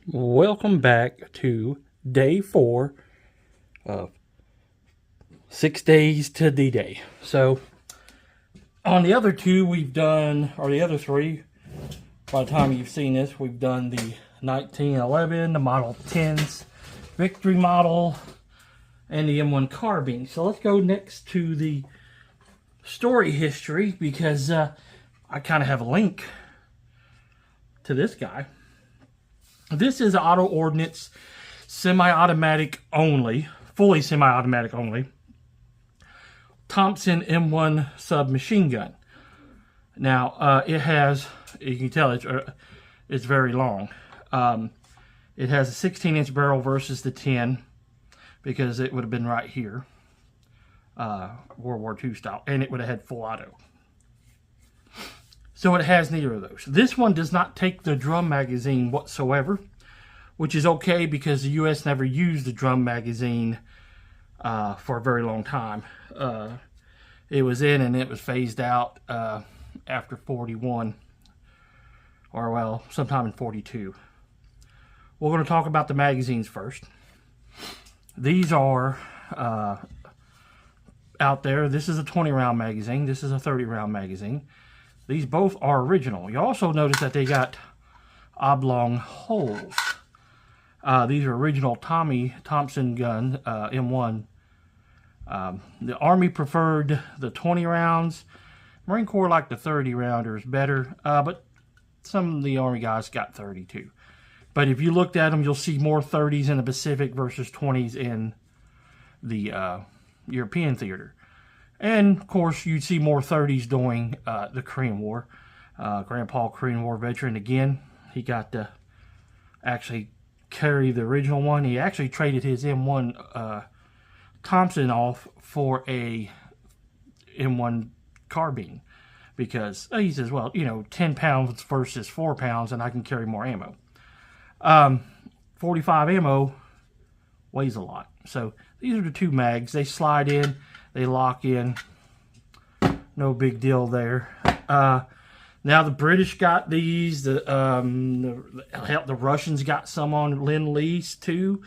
Welcome back to day 4 of 6 days to D-Day. So, on the other two, we've done, or the other three, by the time you've seen this, we've done the 1911, the Model 10s, Victory Model, and the M1 carbine. So let's go next to the story history, because I kind of have a link to this guy. This is auto ordnance, semi-automatic only, fully semi-automatic only, Thompson M1 submachine gun. Now, it has, you can tell it's very long. It has a 16-inch barrel versus the 10, because it would have been right here, World War II style, and it would have had full auto. So it has neither of those. This one does not take the drum magazine whatsoever, which is okay because the U.S. never used the drum magazine for a very long time. It was in and it was phased out after 41, or well, sometime in 42. We're going to talk about the magazines first. These are out there. This is a 20-round magazine. This is a 30-round magazine. These both are original. You also notice that they got oblong holes. These are original Thompson gun, M1. The Army preferred the 20 rounds. Marine Corps liked the 30 rounders better, but some of the Army guys got 30 too. But if you looked at them, you'll see more 30s in the Pacific versus 20s in the European theater. And, of course, you'd see more 30s during the Korean War. Grandpa, Korean War veteran, again, he got to actually carry the original one. He actually traded his M1 Thompson off for a M1 carbine. Because he says, well, you know, 10 pounds versus 4 pounds, and I can carry more ammo. 45 ammo weighs a lot. So, these are the two mags. They slide in. They lock in. No big deal there. Now the British got these. The Russians got some on Lend-Lease too.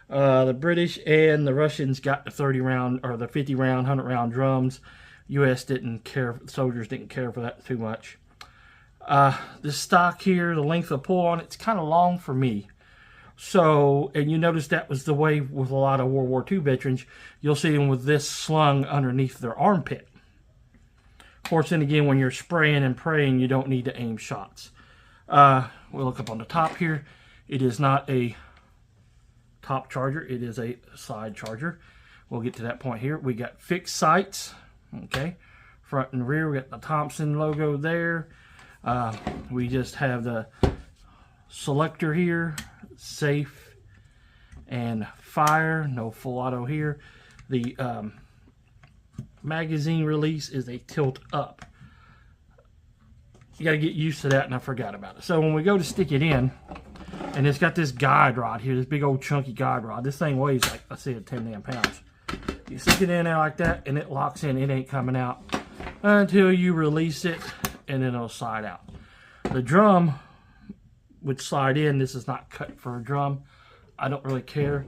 The British and the Russians got the 30-round or the 50-round, 100-round drums. U.S. didn't care. Soldiers didn't care for that too much. This stock here, the length of pull on it's kind of long for me. So, and you notice that was the way with a lot of World War II veterans. You'll see them with this slung underneath their armpit. Of course, then again, when you're spraying and praying, you don't need to aim shots. We'll look up on the top here. It is not a top charger. It is a side charger. We'll get to that point here. We got fixed sights. Okay. Front and rear. We got the Thompson logo there. We just have the selector here. Safe and fire, no full auto here. The magazine release is a tilt up. You got to get used to that, and I forgot about it. So when we go to stick it in, and it's got this guide rod here, this big old chunky guide rod. This thing weighs like, I see it, 10 damn pounds. You stick it in there like that, and it locks in. It ain't coming out until you release it, and then it'll slide out. The drum would slide in. This is not cut for a drum. I don't really care,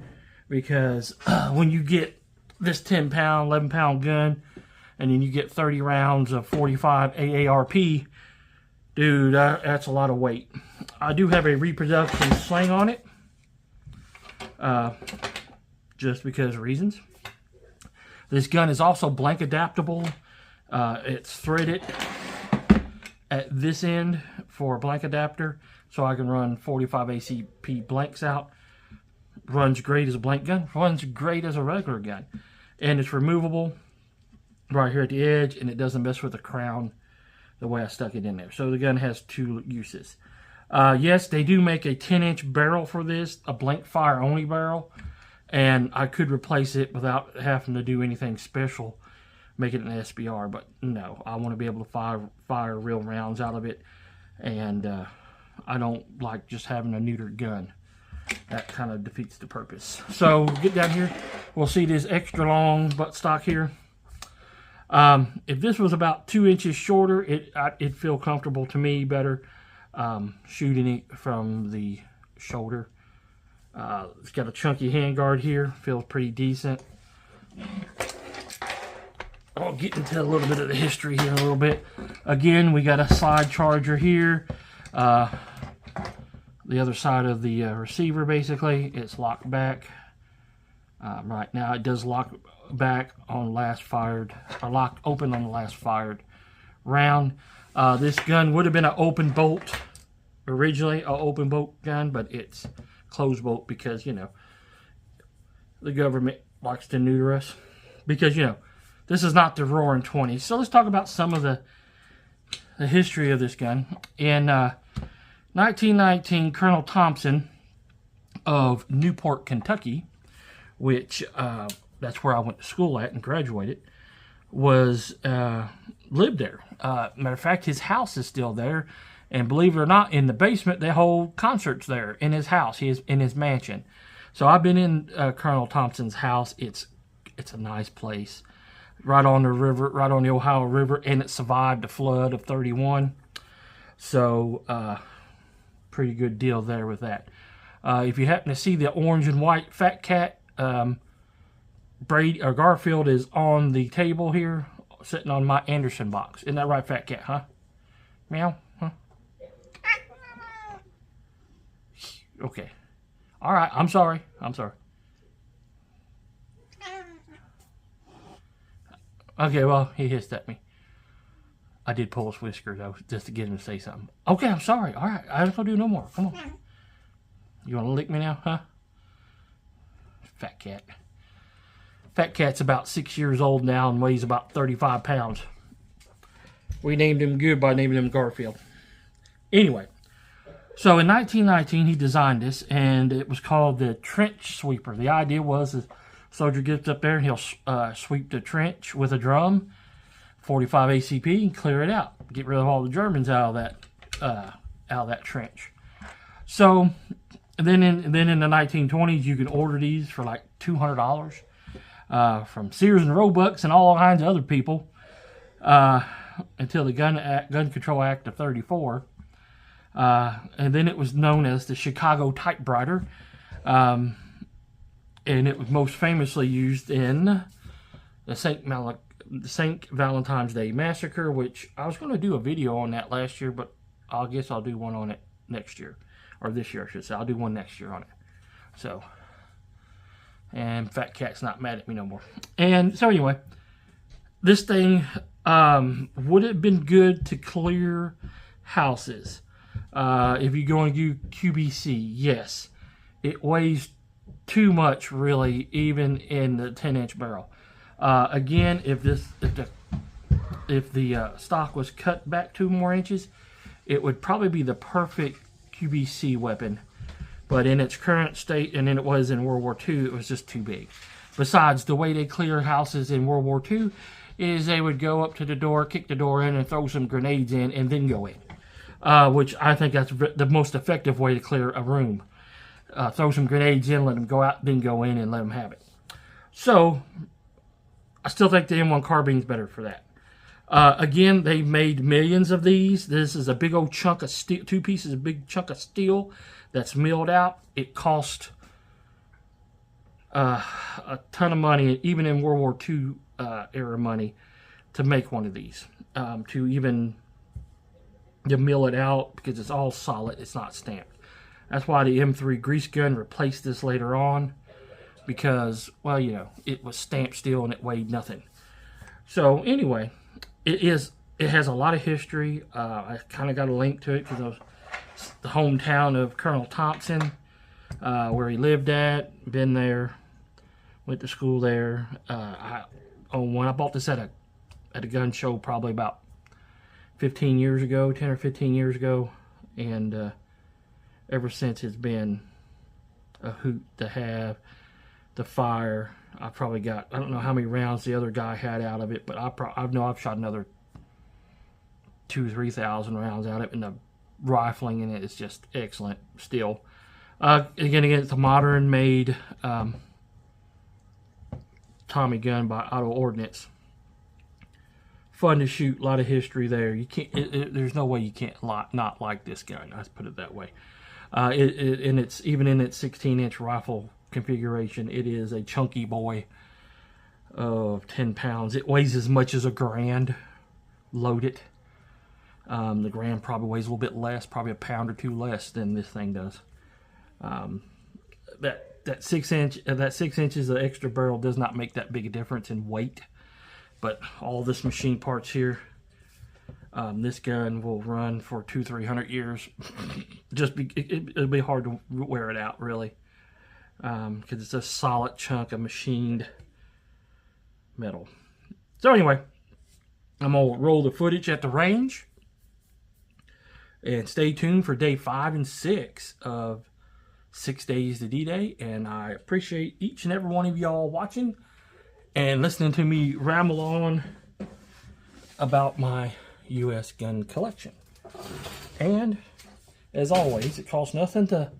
because when you get this 10 pound, 11 pound gun, and then you get 30 rounds of 45 AARP, dude, that's a lot of weight. I do have a reproduction sling on it, just because of reasons. This gun is also blank adaptable. It's threaded at this end for a blank adapter, so I can run 45 ACP blanks out. Runs great as a blank gun. Runs great as a regular gun. And it's removable right here at the edge, and it doesn't mess with the crown the way I stuck it in there. So the gun has two uses. Yes, they do make a 10-inch barrel for this, a blank fire only barrel. And I could replace it without having to do anything special, make it an SBR. But no, I want to be able to fire real rounds out of it. And I don't like just having a neutered gun. That kind of defeats the purpose. So get down here. We'll see this extra long buttstock here. If this was about 2 inches shorter, it'd feel comfortable to me better shooting it from the shoulder. It's got a chunky handguard here. Feels pretty decent. I'll get into a little bit of the history here a little bit. Again, we got a slide charger here. The other side of the receiver, basically, it's locked back. Right now, it does lock back on last fired, or lock open on the last fired round. This gun would have been an open bolt originally, an open bolt gun, but it's closed bolt because, you know, the government likes to neuter us. Because, you know, this is not the Roaring 20s. So let's talk about some of the history of this gun. In 1919, Colonel Thompson of Newport, Kentucky, which that's where I went to school at and graduated, was lived there. Matter of fact, his house is still there, and believe it or not, in the basement they hold concerts there in his house. He is in his mansion. So I've been in Colonel Thompson's house. It's a nice place, right on the river, right on the Ohio River, and it survived the flood of '31. So pretty good deal there with that. If you happen to see the orange and white Fat Cat, Brady or Garfield is on the table here, sitting on my Anderson box. Isn't that right, Fat Cat, huh? Meow, huh? Okay. All right, I'm sorry. Okay, well, he hissed at me. I did pull his whisker, though, just to get him to say something. Okay, I'm sorry. All right, I don't want to do no more. Come on. You want to lick me now, huh? Fat Cat. Fat Cat's about 6 years old now and weighs about 35 pounds. We named him good by naming him Garfield. Anyway, so in 1919, he designed this, and it was called the trench sweeper. The idea was the soldier gets up there and he'll sweep the trench with a drum, 45 ACP, and clear it out. Get rid of all the Germans out of that trench. So then in the 1920s, you can order these for like $200 from Sears and Roebucks and all kinds of other people until the Gun Control Act of '34. And then it was known as the Chicago Typewriter. And it was most famously used in the St. Valentine's Day Massacre, which I was going to do a video on that last year, but I guess I'll do one on it next year. Or this year, I should say. I'll do one next year on it. So, and Fat Cat's not mad at me no more. And so anyway, this thing would have been good to clear houses. If you go and do QBC, yes. It weighs too much, really, even in the 10-inch barrel. Again, if the stock was cut back 2 more inches, it would probably be the perfect QBC weapon. But in its current state, and then it was in World War II, it was just too big. Besides, the way they clear houses in World War II is they would go up to the door, kick the door in, and throw some grenades in, and then go in. Which I think that's the most effective way to clear a room. Throw some grenades in, let them go out, then go in and let them have it. So, I still think the M1 carbine's better for that. Again, they made millions of these. This is a big old chunk of steel, 2 pieces of big chunk of steel that's milled out. It cost a ton of money, even in World War II era money, to make one of these. To mill it out, because it's all solid, it's not stamped. That's why the M3 grease gun replaced this later on, because, well, you know, it was stamped steel and it weighed nothing. So anyway, it has a lot of history. I kind of got a link to it because the hometown of Colonel Thompson, where he lived at, been there, went to school I bought this at a gun show probably about 10 or 15 years ago, and ever since it's been a hoot to have, to fire. I probably got, I don't know how many rounds the other guy had out of it, but I know I've shot another 2,000 or 3,000 rounds out of it, and the rifling in it is just excellent still. Again, it's a modern made Tommy gun by Auto Ordnance. Fun to shoot, a lot of history there. You can't. There's no way you can't not like this gun. Let's put it that way. And it's even in its 16-inch rifle configuration, it is a chunky boy of 10 pounds. It weighs as much as a Grand loaded. The Grand probably weighs a little bit less, probably a pound or two less than this thing does. That 6 inches of extra barrel does not make that big a difference in weight, but all this machine parts here, this gun will run for 200-300 years. It'll be hard to wear it out, really, because it's a solid chunk of machined metal. So anyway, I'm gonna roll the footage at the range, and stay tuned for day 5 and 6 of 6 Days to D-Day. And I appreciate each and every one of y'all watching and listening to me ramble on about my U.S. gun collection. And as always, it costs nothing to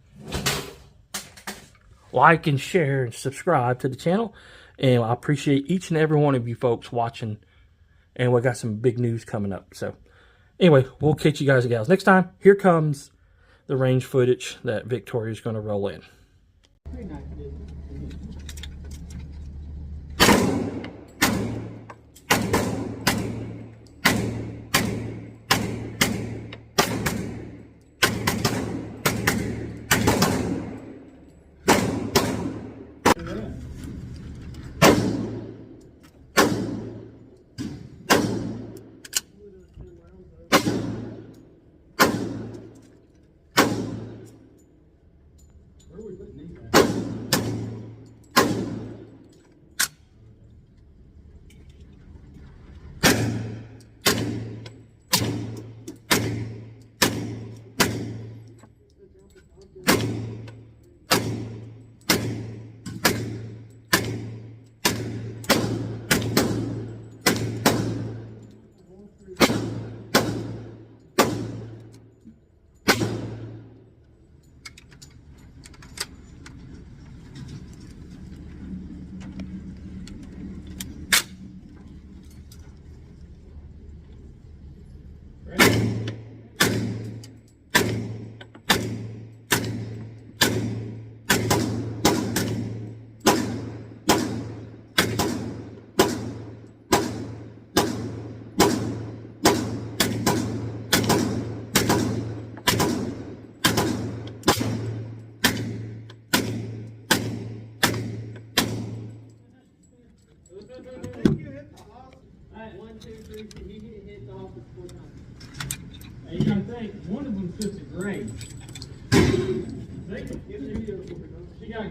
like and share and subscribe to the channel. And I appreciate each and every one of you folks watching. And we got some big news coming up. So anyway, we'll catch you guys and gals next time. Here comes the range footage that Victoria's going to roll in. Where are we putting these at? You gotta think, one of them's just a grade. She got